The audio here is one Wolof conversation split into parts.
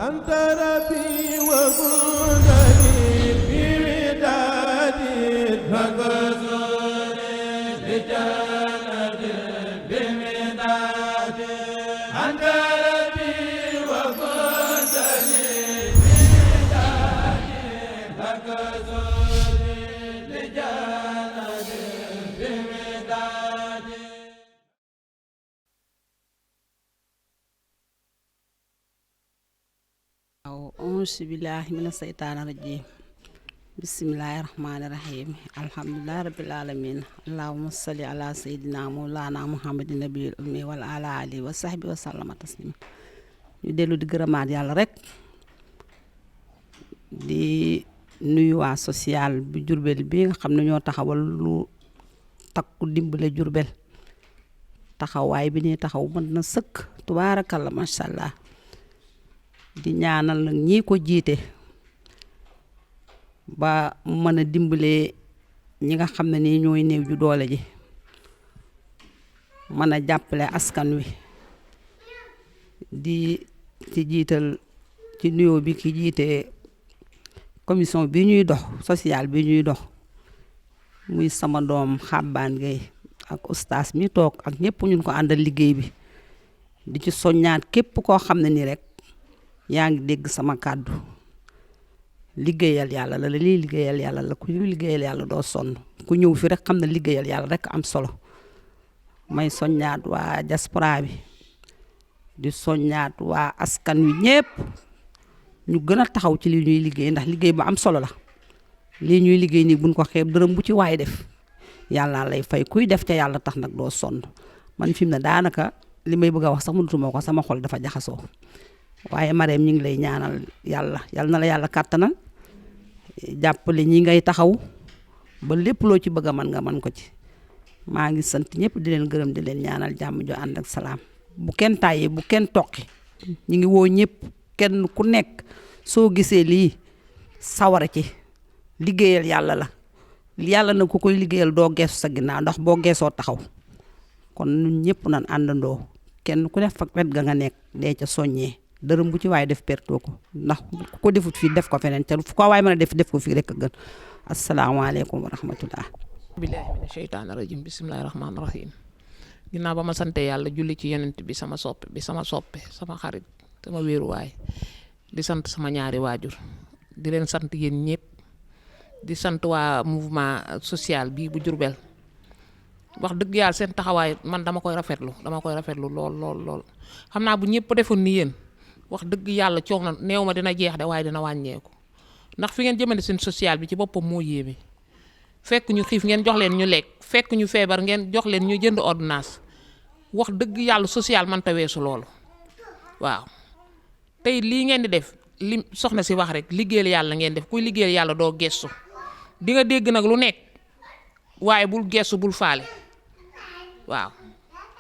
أنت ربي وجودني بودادي فكسوني لجنة بمدادي أنت ربي وجودني بودادي فكسوني لجنة بمدادي. auzu billaahi mina seytaani rajiim bismillaahi rahmaani rahiim alhamdulillaahi rabbil aalamiin allahumma salli ala sayyidina mawlana muhammadin nabiyil ummi wal ala alihi wa sahbi wa sallama taslima. ñu dellu di gërëmaat yàlla rek di nuyu waa social bu Jurbel bi nga xam ne ñoo taxawal lu takku dimbale Jurbel taxawaay bi ñuy taxaw mën na sëkk tubaarakalla masha Allah. di ñaanal nag ñii ko jiite ba mën a dimbale ñi nga xam ne nii ñooy néew ju doole ji mën a jàppale askan wi di ci jiital ci nuyoo bi ki jiite commission bi ñuy dox social bi ñuy dox muy sama doom Xabbaan Gay ak ustaas mi toog ak ñëpp ñun ko àndal liggéey bi di ci soññaat képp koo xam ne nii rek yaa ngi dégg sama kàddu liggéeyal yàlla la lii liggéeyal yàlla la ku liggéeyal yàlla doo sonn ku ñëw fi rek xam ne liggéeyal yàlla rek am solo may soññaat waa diaspora bi di soññaat waa askan wi ñépp ñu gën a taxaw ci li ñuy liggéey ndax liggéey bu am solo la lii ñuy liggéey nii buñ ko xeeb dërëm bu ci waay def yàlla lay fay kuy def ca yàlla tax nag doo sonn man fi mu ne daanaka li may bëgg a wax sax mënutuma ko sama xol dafa jaxasoo. waaye Marème ñu ngi lay ñaanal yàlla na la yàlla kàttanal jàppale ñi ngay taxaw ba lépp loo ci bëgg a mën nga mën ko ci maa ngi sant ñëpp di leen gërëm di leen ñaanal jàmm jo ànd ak salaam bu kenn tàyyee bu kenn toqi ñu ngi woo ñëpp kenn ku nekk soo gisee lii sawara ci liggéeyal yàlla la yàlla na ku koy liggéeyal doo geesu sa ginnaaw ndax boo geesoo taxaw kon ñun ñëpp nan àndandoo kenn ku def ak wet ga nga nekk dee ca soññee dërëm bu ci waaye def pertoo ko ndax ku ko defut fii def ko feneen te fu ko waaye mën a def ko fii rek a gën asalaamaaleykum wa rahmatullah. billaahi mina sheytaani rajim bismillaahi rahmaani rahim ginnaaw ba ma sante yàlla julli ci yonent bi sama soppe sama xarit sama wéeruwaay di sant sama ñaari waajur di leen sant yéen ñëpp di sant waa mouvement social bii bu Jurbel wax dëgg yàlla seen taxawaay man dama koy rafetlu lool xam naa bu ñëpp defoon ni yéen wax dëgg yàlla coow na néew ma dina jeex de waaye dina wàññeeku ndax fi ngeen jëmale seen social bi ci boppam moo yéeme fekk ñu xiif ngeen jox leen ñu lekk fekk ñu feebar ngeen jox leen ñu jënd ordonnance wax dëgg yàlla social man ta weesu loolu waaw tey lii ngeen di def li soxna si wax rek liggéeyal yàlla ngeen def kuy liggéeyal yàlla doo gestu di nga dégg nag lu nekk waaye bul gestu bul faale waaw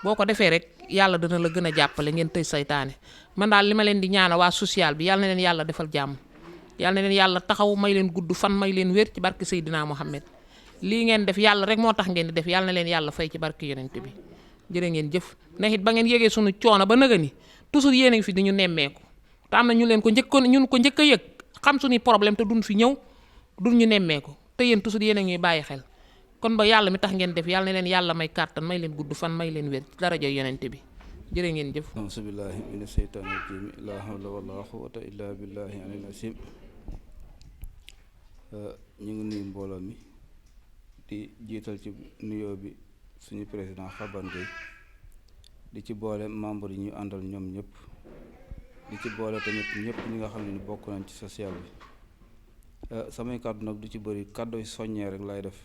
boo ko defee rek yàlla dana la gën a jàppale ngeen tëj saytaane man daal li ma leen di ñaana waa social bi yàlla na leen yàlla defal jàmm yàlla na leen yàlla taxaw may leen gudd fan may leen wér ci barke Seydina Mohamed lii ngeen def yàlla rek moo tax ngeen di def yàlla na leen yàlla fay ci barke yonent bi jërë ngeen jëf ndax it ba ngeen yëgee sunu coono ba nëga ni toujours yéen a ngi fi di ñu nemmeeku te am na ñu leen ko njëkk a yëg xam suñuy problème te duñ fi ñëw duñ ñu nemmeeku te yéen toujours yéen a ngi bàyyi xel kon ba yàlla mi tax ngeen def yàlla na leen yàlla may kàttan may leen gudd fan may leen wér daraja yonent bi jërë ngeen jëf. auzu billaahi mina sheytaani rajiim laa hawla wala quwwata illaa billaahi aliyil aziim. ñu ngi nuyu mbooloo mi di jiital ci nuyoo bi suñu président Xabbaan Gay di ci boole membre yi ñu àndal ñoom ñëpp di ci boole tamit ñëpp ñi nga xam ne bokk nañ ci social bi. samay kàddu nag du ci bëri kàddu soññee rek lay def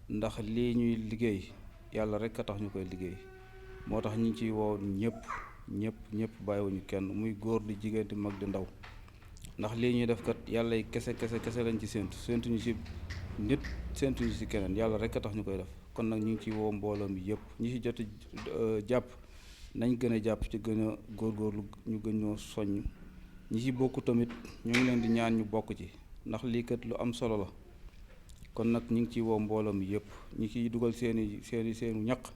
ndax lii ñuy liggéey yàlla rek a tax ñu koy liggéey moo tax ñu ngi ciy woo ñëpp bàyyiwuñu kenn muy góor di jigéen di mag di ndaw ndax lii ñuy def kat yàlla yi kese lañ ci séentuñu ci nit séentuñu ci keneen yàlla rek a tax ñu koy def kon nag ñu ngi ciy woo mbooloo mi yëpp ñi ci jot jàpp nañ gën a jàpp ci gën a góorgóorlu ñu gën ñoo soññ ñi ci bokk tamit ñu ngi leen di ñaan ñu bokk ci ndax lii kat lu am solo la kon nag ñu ngi ciy woo mbooloo mi yëpp ñi ciy dugal seeni ñaq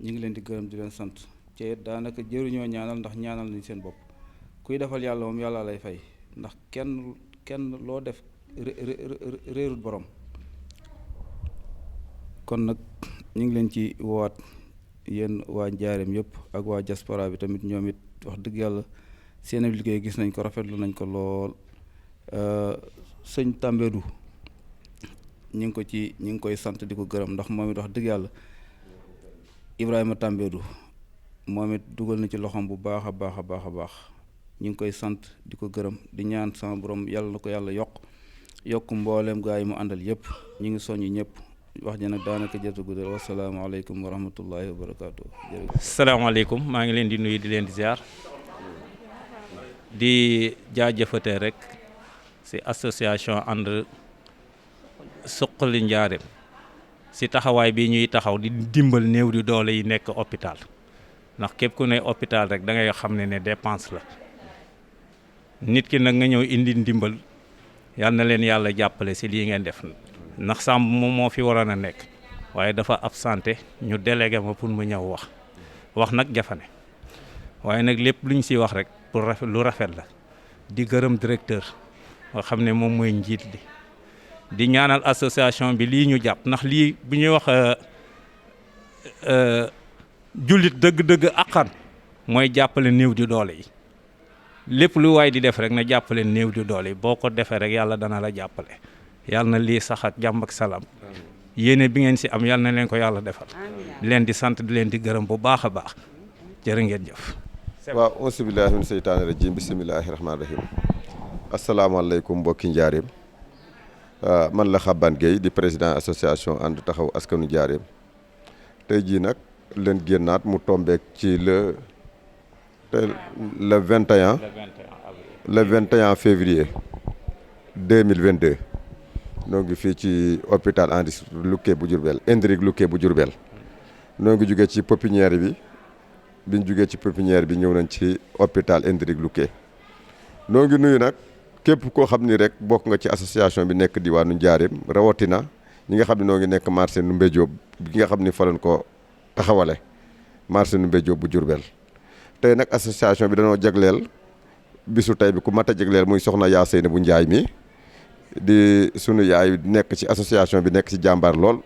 ñu ngi leen di gërëm di leen sant te daanaka jëruñoo ñaanal ndax ñaanal nañ seen bopp kuy defal yàlla moom yàlla lay fay ndax kenn loo def réerut borom. kon nag ñu ngi leen ci woowaat yéen waa Njaareem yëpp ak waa diaspora bi tamit ñoom it wax dëgg yàlla seen liggéey gis nañ ko, rafetlu nañ ko lool. sëñ Tambédou ñu ngi koy sant di ko gërëm ndax moom it wax dëgg yàlla Ibrahima Tambédou moom it dugal na ci loxoom bu baax a baax a baax a baax. ñu ngi koy sant di ko gërëm di ñaan sama borom yàlla na ko yàlla yokk mbooleem gaa yi mu àndal yëpp. ñu ngi soññ ñëpp wax ji nag daanaka jëtu guddal. wasalaamaaleykum wa rahmatullahi wa barakaatu. salaamaaleykum, maa ngi leen di nuyu di leen di ziar di jaajëfatee rek ci association ànd suqali Njaareem ci taxawaay bi ñuy taxaw di dimbal néew di doole yi nekk hôpital, ndax képp ku ne hôpital rek da ngay xam ne dépense la. nit ki nag nga ñëw indi ndimbal, yal na leen yàlla jàppale ci lii ngeen def, ndax sàmm moom moo fi waroon a nekk waaye dafa absenté, ñu délégué ma pour mu ñëw wax nag jafane, waaye nag lépp lu ñu ci wax rek pour lu rafet la. di gërëm directeur nga xam ne moom mooy njiit li, di ñaanal association bi lii ñu jàpp, ndax lii bu ñuy wax jullit dëgg-dëgg àqan mooy jàppale néew di doole yi. lépp lu waay di def rek na jàppale néew di doole yi, boo ko defee rek yàlla dana la jàppale. yàlla na lii sax ak jàmm ak salaam, yéene bi ngeen ci am yàlla na leen ko yàlla defal. di leen di sant di leen di gërëm bu baax a baax, jërë ngeen jëf. waaw auzu billaahi mina seytaani rajiim bismillaahi rahmaani rahiim. asalaamaaleykum mbokki Njaareem, man la Xaban Gueye di président association ànd taxaw askanu Njaareem. tey jii nag leen génnaat mu tombeek ci le 21 février 2022 noo ngi fii ci hôpital Henri Locquet bu Diourbel, Hendrik Locquet bu Diourbel. noo ngi jugee ci pépinière bi biñ jugee ci pépinière bi ñëw nañ ci hôpital Hendrik Locquet. noo ngi nuyu nag képp koo xam ni rek bokk nga ci association bi nekk diwaanu Njaareem, rawatina ñi nga xam ne noo ngi nekk marché Ndoumbé Diop bi nga xam ni fa lañ ko taxawale, marché Ndoumbé Diop bu Diourbel. tey nag association bi dañoo jagleel bisu tey bi ku mat a jagleel muy soxna yaa Seyna bu Njaay mi di sunu yaay nekk ci association bi nekk ci jàmbaar lool.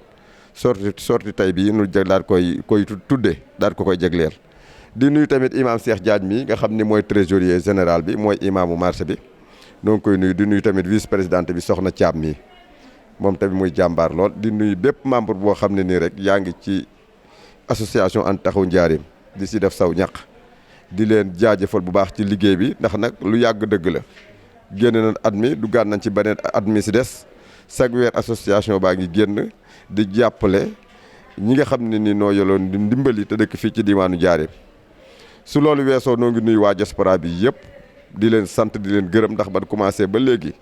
sorti tey bi nu daal koy tudde daal ko koy jagleel. di nuyu tamit imam Cheikh Diagne mi nga xam ni mooy trésorier général bi, mooy imaamu marché bi. noo ngi koy nuyu di nuyu tamit vice présidente bi soxna Thiam mi moom tamit muy jàmbaar lool. di nuyu bépp membre boo xam ne nii rek yaa ngi ci association ànd taxaw Njaareem di si def saw ñaq. di leen jaajëfal bu baax ci liggéey bi, ndax nag lu yàgg dëgg la. génn nañ at mi duggaat nañ ci beneen at mi si des chaque weer association baa ngi génn di jàppale ñi nga xam ne ni noo yoloon di ndimbali te dëkk fii ci diwaanu Njaareem. su loolu weesoo noo ngi nuyu waa diaspora bi yëpp di leen sant di leen gërëm, ndax ban commencé ba léegi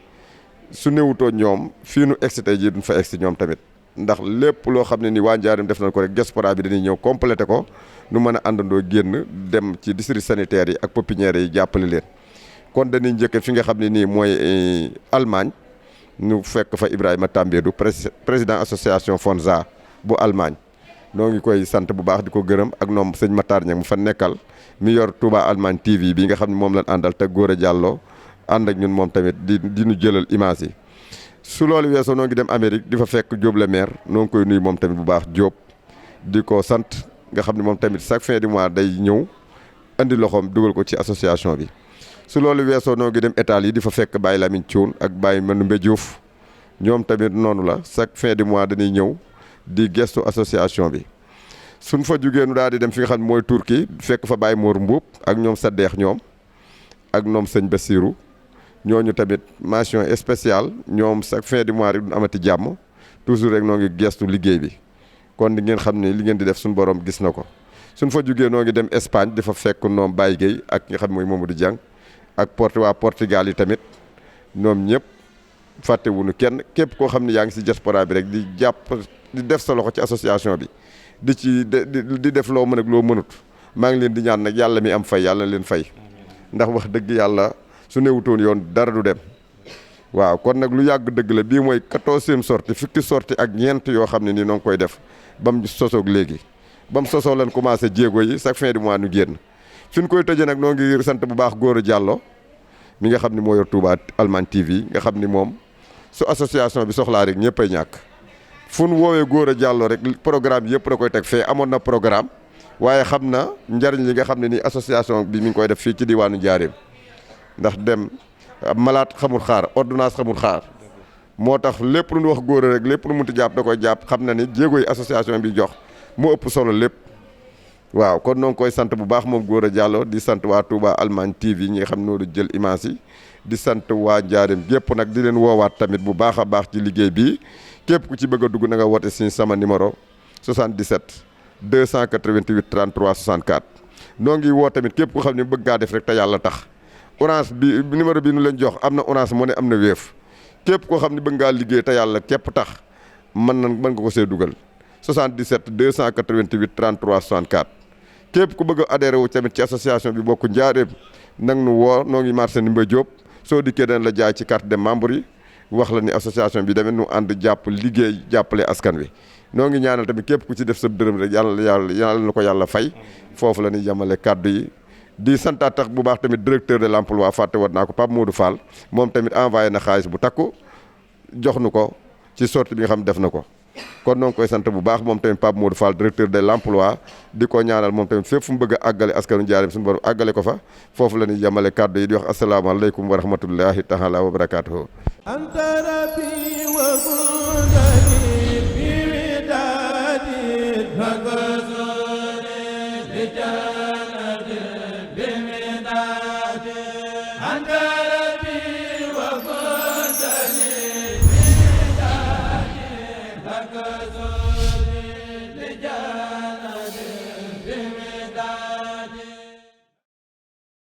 su newutoo ñoom fii nu egsi tey jii duñ fa egsi ñoom tamit, ndax lépp loo xam ne ni waa Njaareem def nañ ko rek diaspora bi dañuy ñëw complété ko nu mën a àndandoo génn dem ci district sanitaire yi ak pépinière yi jàppale leen. kon dañuy njëkke fi nga xam ne nii mooy Allemagne ñu fekk fa Ibrahima Tambédou président association Fonza bu Allemagne. noo ngi koy sant bu baax di ko gërëm ak ñoom sëñ Matar Niang mu fa nekkal mi yor Touba Allemagne TV bi nga xam ne moom lañ àndal te Gora Diallo ànd ak ñun moom tamit di ñu jëlal image yi. su loolu weesoo noo ngi dem Amérique di fa fekk Diop le maire noo ngi koy nuyu moom tamit bu baax Diop di ko sant nga xam ne moom tamit chaque fin du mois day ñëw andi loxoom dugal ko ci association bi. su loolu weesoo noo ngi dem Italie di fa fekk Baye Lamine Thioune ak Baye Manoumbe Diouf ñoom tamit noonu la chaque fin du mois dañuy ñëw di gestu association bi. suñ fa jugee nu daal di dem fi nga xam ne mooy Turquie fekk fa Baye Mor Mbuub ak ñoom Saddeex ñoom ak ñoom sëñ Bassirou ñooñu tamit mention spéciale ñoom chaque fin du mois rek du amati jàmm toujours rek noo ngi gestu liggéey bi. kon di ngeen xam ne li ngeen di def suñu borom gis na ko. suñ fa jugee noo ngi dem Espagne di fa fekk ñoom Baye Gueye ak nga xam ne mooy Mamadou Diang ak waa Portugal yi tamit ñoom ñëpp fàttewuñu kenn képp koo xam ne yaa ngi si diaspora bi rek di jàpp di def sa loxo ci association bi di def loo mën ak loo mënut maa ngi leen di ñaan nag yàlla mi am fay yàlla leen fay ndax wax dëgg yàlla su newutoon yoon dara du dem. waaw kon nag lu yàgg dëgg la bii mooy 14e sortie fukki sortie ak ñeent yoo xam ne nii noo ngi koy def ba mu sosoog léegi ba mu sosoo leen commencé jéego yi chaque fin du mois ñu génn fi ñu koy tëjee nag noo ngi sant bu baax Gora Diallo mi nga xam ni moo yor Touba Allemagne TV nga xam ni moom su association bi soxlaa rek ñëpp ay ñàkk fu nu woowee Gora Diallo rek programme yëpp da koy teg fee amoon na programme waaye xam na njariñ li nga xam ne ni association bi mi ngi koy def fii ci diwaanu Njaaréem ndax dem malade xamul xaar ordonnance xamul xaar moo tax lépp lu ñu wax Gora rek lépp lu munti jàpp da koy jàpp xam na ni jéego yi association bi jox moo ëpp solo lépp waaw kon noo ngi koy sant bu baax moom Gora Diallo di sant waa Touba Allemagne TV ñi nga xam ne noonu jël image yi di sant waa Njaaréem gépp nag di leen woowaat tamit bu baax a baax ci liggéey bi képp ku ci bëgg a dugg na nga woote si sama numéro 77 288 33 64 noo ngi woo tamit képp ko xam ne bëgg ngaa def rek te yàlla tax orange bi numéro bi nu leen jox am na orange moo ne am na Wave képp koo xam ne bëgg ngaa liggéey te yàlla képp tax mën nga ko see dugal 77 288 33 64 képp ku bëgg a adhéré wu tamit ci association bi bokk Njaaréem nag nu woo noo ngi marché Ndimba Diop soo dikkee dana la jaay ci carte de membre yi wax la ni association bi tamit nu ànd jàpp liggéey jàppale askan wi noo ngi ñaanal tamit képp ku ci def sa dërëm rek yàlla na ko yàlla fay foofu la ñuy yemale kàddu yi di santaat tax bu baax tamit directeur de l'emploi fàtte woon naa ko Pape Modou Fall moom tamit envoyé na xaalis bu takku jox nu ko ci sortie bi nga xam def na ko kon noo ngi koy sant bu baax moom tamit Pape Modou Fall directeur de l'emploi di ko ñaanal moom tamit fépp fu mu bëgg a àggale askanu Njaaréem suñu borom àggale ko fa foofu la ñuy yemale kàddu yi di wax asalaamaaleykum wa rahmatullahi taala wa barakaatuhu anta rabbi wa budani bi widadi magazore li janati bi midadi anta